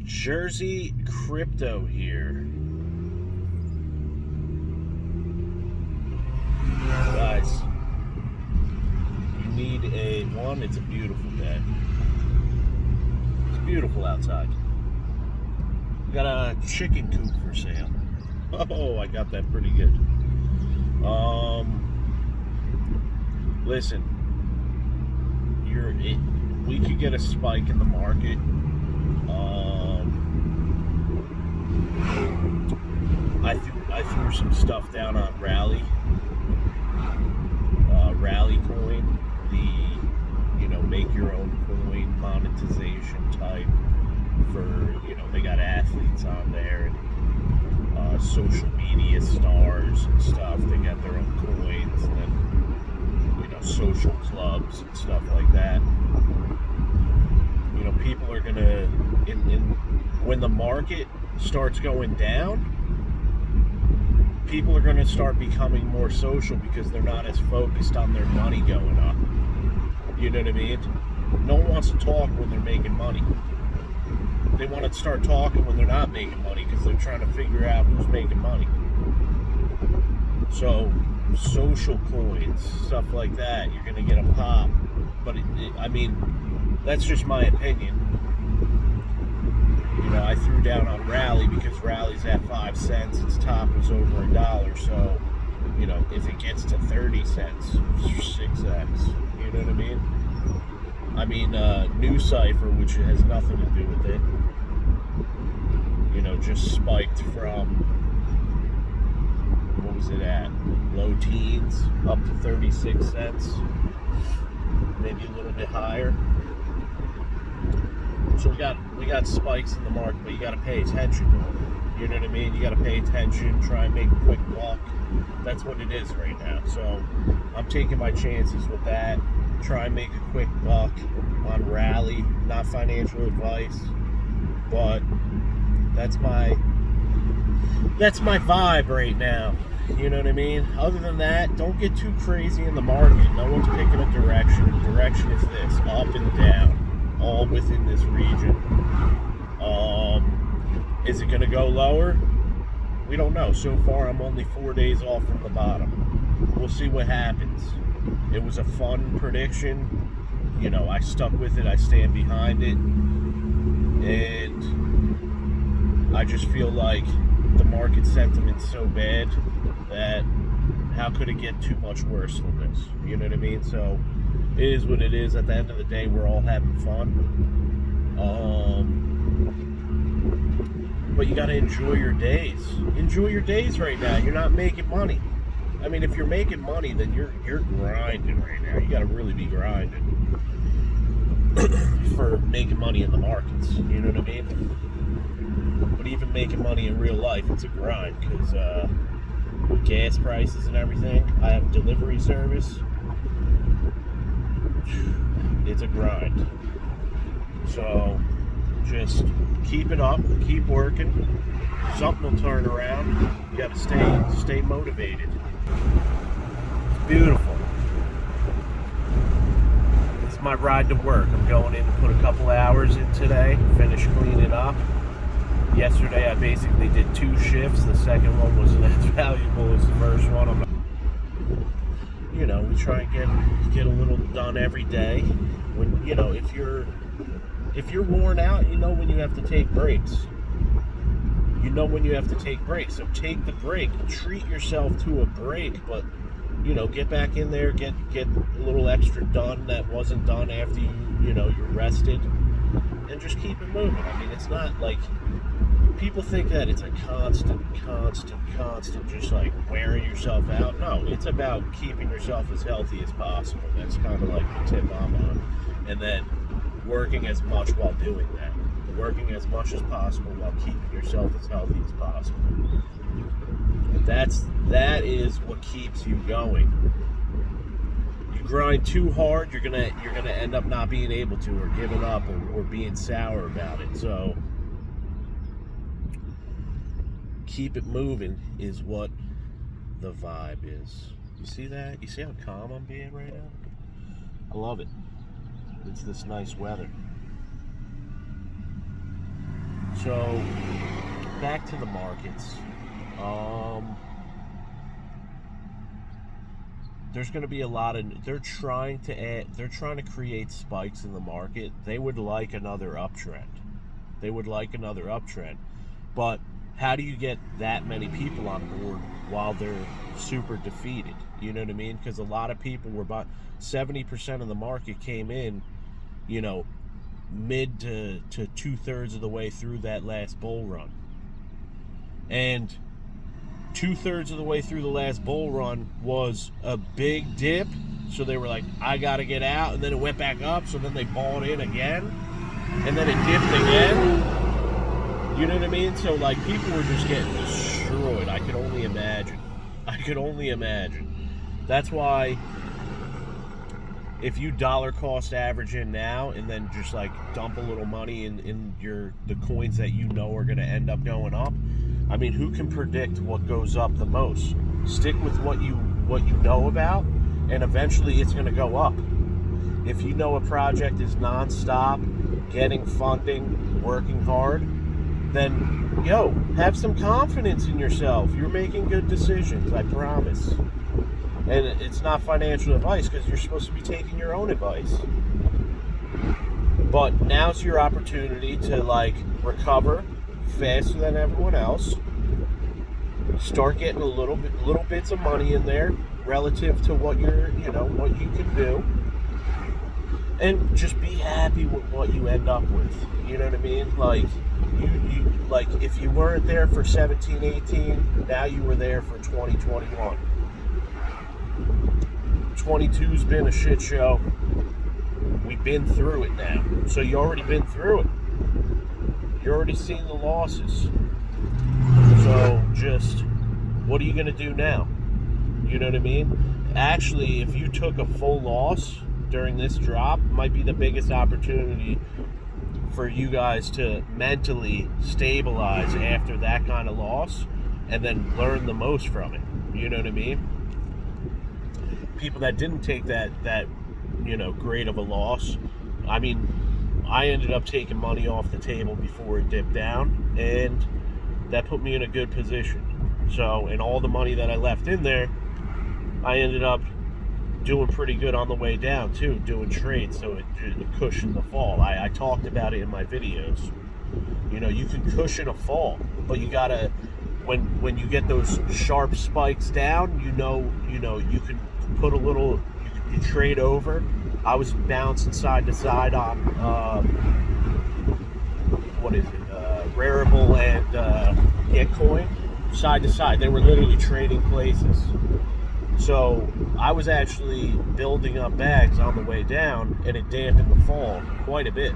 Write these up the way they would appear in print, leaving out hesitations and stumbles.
Jersey Crypto here. Guys, you need it's a beautiful day. It's beautiful outside. We got a chicken coop for sale. Oh, I got that pretty good. Listen, we could get a spike in the market. I threw some stuff down on Rally Coin, make your own coin monetization type for, they got athletes on there and social media stars and stuff. They got their own coins and then, social clubs and stuff like that. People are gonna, when the market starts going down, people are going to start becoming more social because they're not as focused on their money going up. You know what I mean? No one wants to talk when they're making money. They want to start talking when they're not making money because they're trying to figure out who's making money. So, social coins, stuff like that, you're going to get a pop. But, that's just my opinion. I threw down on Rally because Rally's at 5 cents. Its top was over $1. So, if it gets to 30 cents, 6x. You know what I mean? New Cypher, which has nothing to do with it, just spiked from, what was it at? Low teens up to 36 cents. Maybe a little bit higher. So we got spikes in the market, but you got to pay attention. You know what I mean? You got to pay attention, try and make a quick buck. That's what it is right now. So I'm taking my chances with that. Try and make a quick buck on Rally. Not financial advice, but that's my vibe right now. You know what I mean? Other than that, don't get too crazy in the market. No one's picking a direction. The direction is this: up and down. All within this region. Is it going to go lower? We don't know. So far, I'm only 4 days off from the bottom. We'll see what happens. It was a fun prediction. I stuck with it. I stand behind it. And I just feel like the market sentiment's so bad that how could it get too much worse than this? You know what I mean? So it is what it is. At the end of the day, we're all having fun. But you got to enjoy your days. Enjoy your days right now. You're not making money. If you're making money, then you're grinding right now. You got to really be grinding for making money in the markets. You know what I mean? But even making money in real life, it's a grind because with gas prices and everything, I have a delivery service. It's a grind. So just keep it up, keep working. Something will turn around. You gotta stay motivated. It's beautiful. It's my ride to work. I'm going in to put a couple hours in today, finish cleaning up. Yesterday I basically did 2 shifts. The second one wasn't as valuable as the first one. We try and get a little done every day. When if you're worn out, when you have to take breaks. So take the break. Treat yourself to a break, but get back in there, get a little extra done that wasn't done after you're rested, and just keep it moving. It's not like people think that it's a constant, just like wearing yourself out. No, it's about keeping yourself as healthy as possible. That's kind of like the tip I'm on. And then working as much while doing that. Working as much as possible while keeping yourself as healthy as possible. That is what keeps you going. You grind too hard, you're gonna end up not being able to, or giving up, or being sour about it. So keep it moving is what the vibe is. You see that? You see how calm I'm being right now? I love it. It's this nice weather. So back to the markets. There's going to be a lot of, they're trying to create spikes in the market. They would like another uptrend. But how do you get that many people on board while they're super defeated? You know what I mean? Because a lot of people were buying. 70% of the market came in, mid to 2/3 of the way through that last bull run. And 2/3 of the way through the last bull run was a big dip, so they were like, I gotta get out, and then it went back up, so then they bought in again, and then it dipped again. You know what I mean? So like, people were just getting destroyed. I could only imagine. That's why if you dollar cost average in now and then just like dump a little money in the coins that you know are gonna end up going up, I mean, who can predict what goes up the most? Stick with what you know about, and eventually it's going to go up. If you know a project is nonstop, getting funding, working hard, then, have some confidence in yourself. You're making good decisions, I promise. And it's not financial advice, because you're supposed to be taking your own advice. But now's your opportunity to, recover faster than everyone else. Start getting little bits of money in there relative to what what you can do, and just be happy with what you end up with. You know what I mean? Like if you weren't there for 17, 18, now you were there for 2021. 22's been a shit show. We've been through it now, so you already been through it. You're already seeing the losses. So just, what are you going to do now? You know what I mean? Actually, if you took a full loss during this drop, might be the biggest opportunity for you guys to mentally stabilize after that kind of loss, and then learn the most from it. You know what I mean? People that didn't take that great of a loss, I mean, I ended up taking money off the table before it dipped down, and that put me in a good position. So, and all the money that I left in there, I ended up doing pretty good on the way down too, doing trades, so it cushioned the fall. I talked about it in my videos. You can cushion a fall, but you gotta, when you get those sharp spikes down, you can put a little, you trade over. I was bouncing side to side on Rarible and Gitcoin, side to side. They were literally trading places. So I was actually building up bags on the way down, and it dampened the fall quite a bit.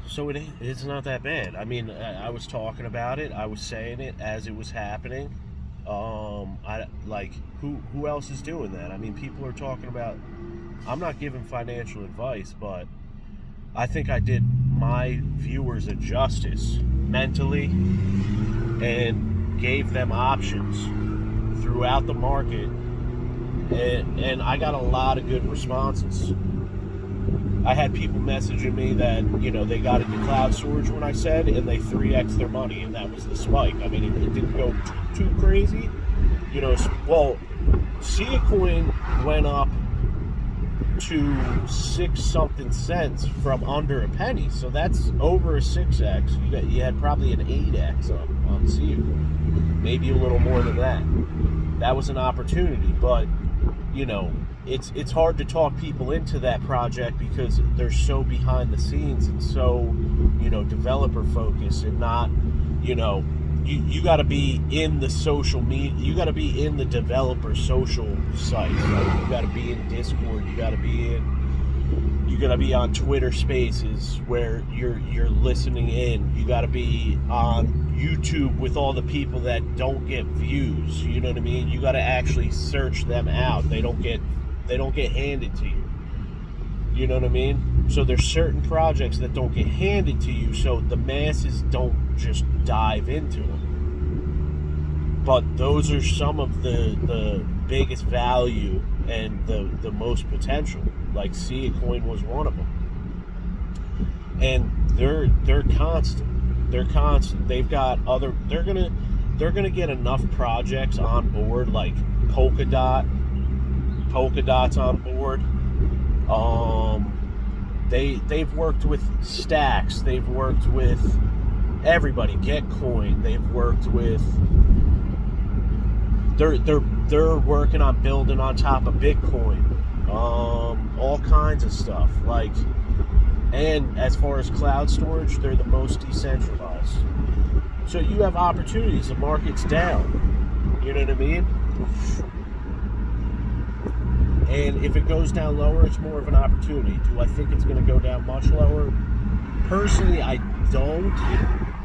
So it's not that bad. I mean, I was talking about it. I was saying it as it was happening. Who else is doing that? I mean, people are talking about, I'm not giving financial advice, but I think I did my viewers a justice mentally and gave them options throughout the market, and I got a lot of good responses. I had people messaging me that, they got into cloud storage when I said, and they 3x their money, and that was the spike. I mean, it didn't go too crazy. Siacoin went up to 6 something cents from under a penny, so that's over a 6x. You had probably an 8x on Siacoin, maybe a little more than that. That was an opportunity, but it's hard to talk people into that project because they're so behind the scenes and so developer focused, and not you got to be in the social media, you got to be in the developer social sites, right? You got to be in Discord, you got to be on Twitter Spaces where you're listening in, you got to be on YouTube with all the people that don't get views. You know what I mean? You got to actually search them out. They don't get handed to you. You know what I mean? So there's certain projects that don't get handed to you, so the masses don't just dive into them. But those are some of the biggest value and the most potential. Like Siacoin was one of them. and they're constant. They're constant. They've got other. They're gonna get enough projects on board, like Polkadot's on board. They've worked with Stacks. They've worked with everybody. Getcoin. They've worked with. They're working on building on top of Bitcoin. All kinds of stuff. Like, and as far as cloud storage, they're the most decentralized. So you have opportunities. The market's down. You know what I mean? And if it goes down lower, it's more of an opportunity. Do I think it's going to go down much lower? Personally, I don't.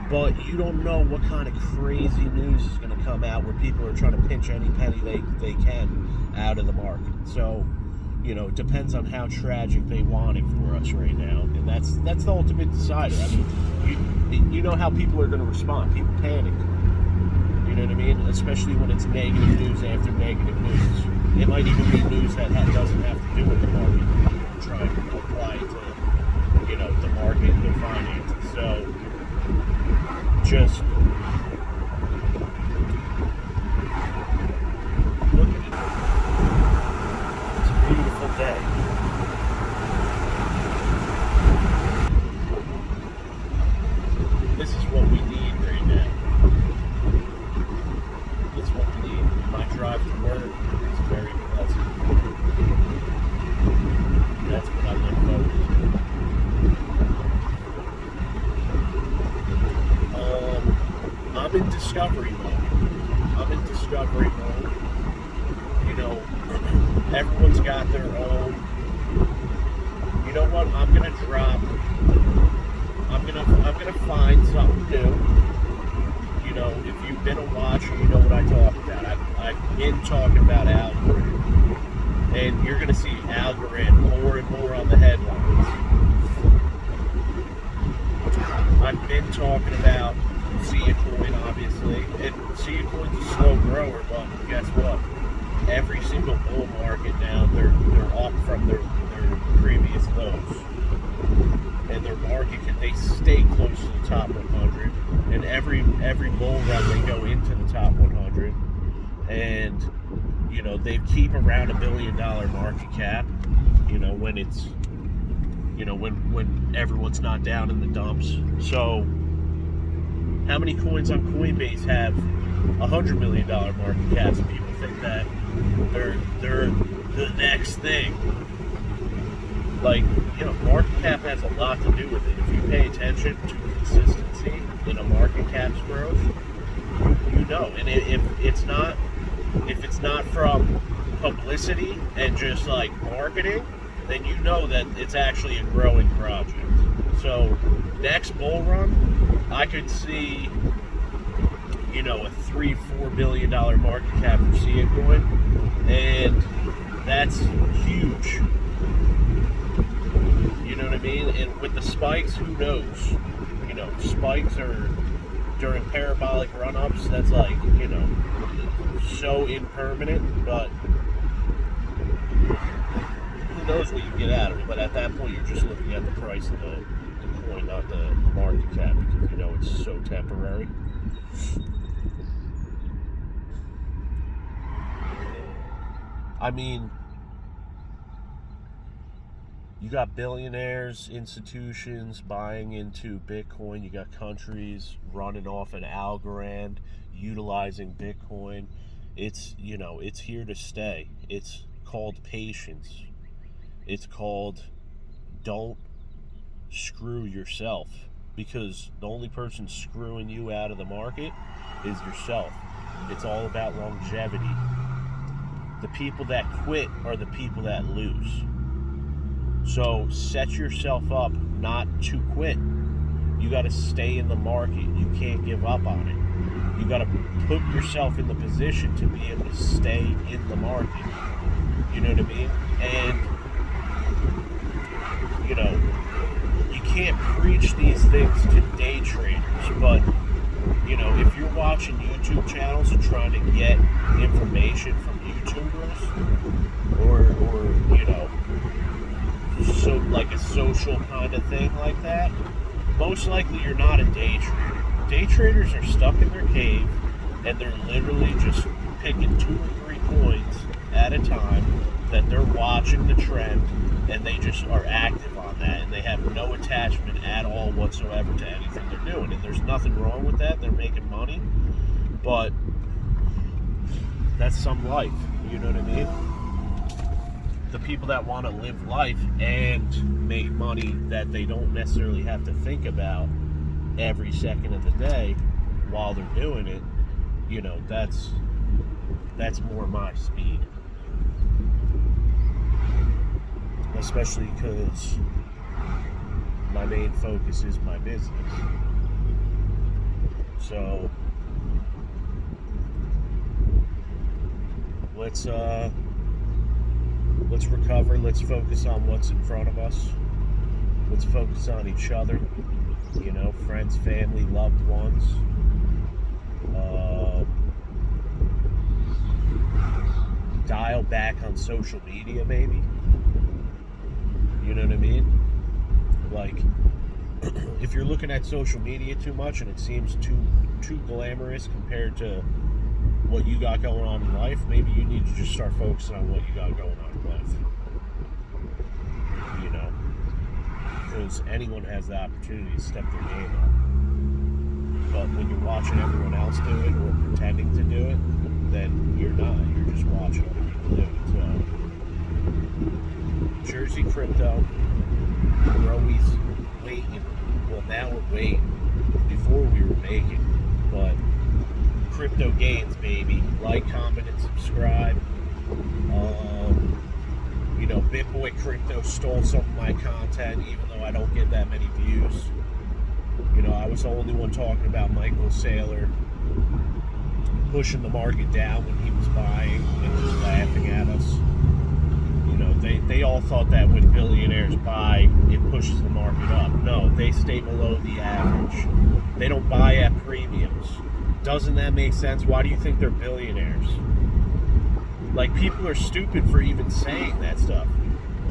But you don't know what kind of crazy news is going to come out where people are trying to pinch any penny they can out of the market. So, you know, it depends on how tragic they want it for us right now. And that's the ultimate decider. I mean, you know how people are going to respond. People panic. You know what I mean? Especially when it's negative news after negative news. It might even be news that doesn't have to do with the market. People try to apply it to, you know, the market and their finances. So, just look at it. It's a beautiful day. This is what we need right now. It's what we need. My drive to work is very pleasant. That's what I look forward to. I'm in discovery mode. You know, everyone's got their own. You know what? I'm gonna find something new. You know, if you've been a watcher, you know what I talk about. I've been talking about Algorand, and you're gonna see Algorand more and more on the headlines. I've been talking about Sia Coin, obviously, and Sia Coin's a slow grower, but guess what? Every single bull market now, they're up from their previous lows, and their market they stay close to the top 100, and every bull run they go into the top 100, and you know they keep around $1 billion market cap. You know when it's when everyone's not down in the dumps. So how many coins on Coinbase have $100 million market caps? And people think that they're the next thing. Like, you know, market cap has a lot to do with it. If you pay attention to consistency in a market cap's growth, you know. And if it's not from publicity and just like marketing, then you know that it's actually a growing project. So next bull run, I could see, you know, a $3-4 billion market cap for Sia Coin, and that's huge. You know what I mean? And with the spikes, who knows? You know, spikes are during parabolic run-ups. That's like, you know, so impermanent, but who knows what you get out of it. But at that point, you're just looking at the price of the coin, not the market cap, because you know it's so temporary. I mean, you got billionaires, institutions buying into Bitcoin. You got countries running off an Algorand, utilizing Bitcoin. It's, you know, it's here to stay. It's called patience. It's called don't screw yourself, because the only person screwing you out of the market is yourself. It's all about longevity. The people that quit are the people that lose. So set yourself up not to quit. You got to stay in the market. You can't give up on it. You got to put yourself in the position to be able to stay in the market. You know what I mean? And, you know, you can't preach these things to day traders, but, you know, if you're watching YouTube channels and trying to get information from YouTubers, or you know, so like a social kind of thing like that, most likely you're not a day trader. Day traders are stuck in their cave and they're literally just picking 2 or 3 coins at a time that they're watching the trend, and they just are active on that, and they have no attachment at all whatsoever to anything they're doing. And there's nothing wrong with that. They're making money, but that's some life, you know what I mean? The people that want to live life and make money that they don't necessarily have to think about every second of the day while they're doing it, you know, that's more my speed. Especially because my main focus is my business. So let's recover. Let's focus on what's in front of us. Let's focus on each other. You know, friends, family, loved ones. Dial back on social media, maybe. You know what I mean? Like, if you're looking at social media too much and it seems too glamorous compared to what you got going on in life, maybe you need to just start focusing on what you got going on in life. You know? Because anyone has the opportunity to step their game up. But when you're watching everyone else do it or pretending to do it, then you're not. You're just watching other people do it. So, Jersey Crypto, we're always waiting. Well, now we're waiting. Before we were making. But crypto gains, baby. Like, comment, and subscribe. You know, BitBoy Crypto stole some of my content, even though I don't get that many views. You know, I was the only one talking about Michael Saylor pushing the market down when he was buying and just laughing at us. You know, they all thought that when billionaires buy, it pushes the market up. No, they stay below the average. They don't buy at premiums. Doesn't that make sense? Why do you think they're billionaires? Like, people are stupid for even saying that stuff.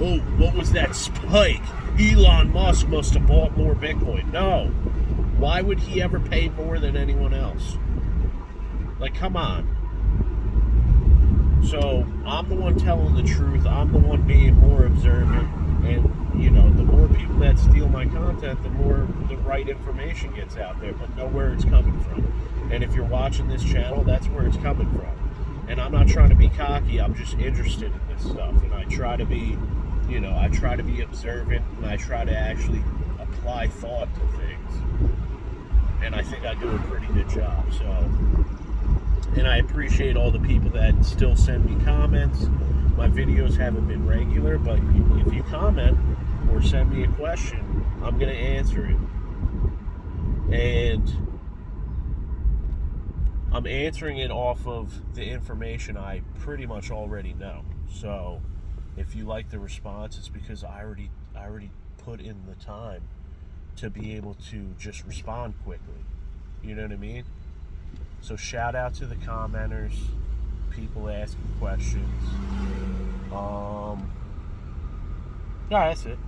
Oh, what was that spike? Elon Musk must have bought more Bitcoin. No. Why would he ever pay more than anyone else? Like, come on. So, I'm the one telling the truth. I'm the one being more observant. And, you know, the more people that steal my content, the more the right information gets out there. But know where it's coming from. And if you're watching this channel, that's where it's coming from. And I'm not trying to be cocky. I'm just interested in this stuff. And I try to be, you know, I try to be observant. And I try to actually apply thought to things. And I think I do a pretty good job. So, and I appreciate all the people that still send me comments. My videos haven't been regular, but if you comment or send me a question, I'm going to answer it. And I'm answering it off of the information I pretty much already know. So if you like the response, it's because I already put in the time to be able to just respond quickly. You know what I mean? So shout out to the commenters, people asking questions. Yeah, that's it.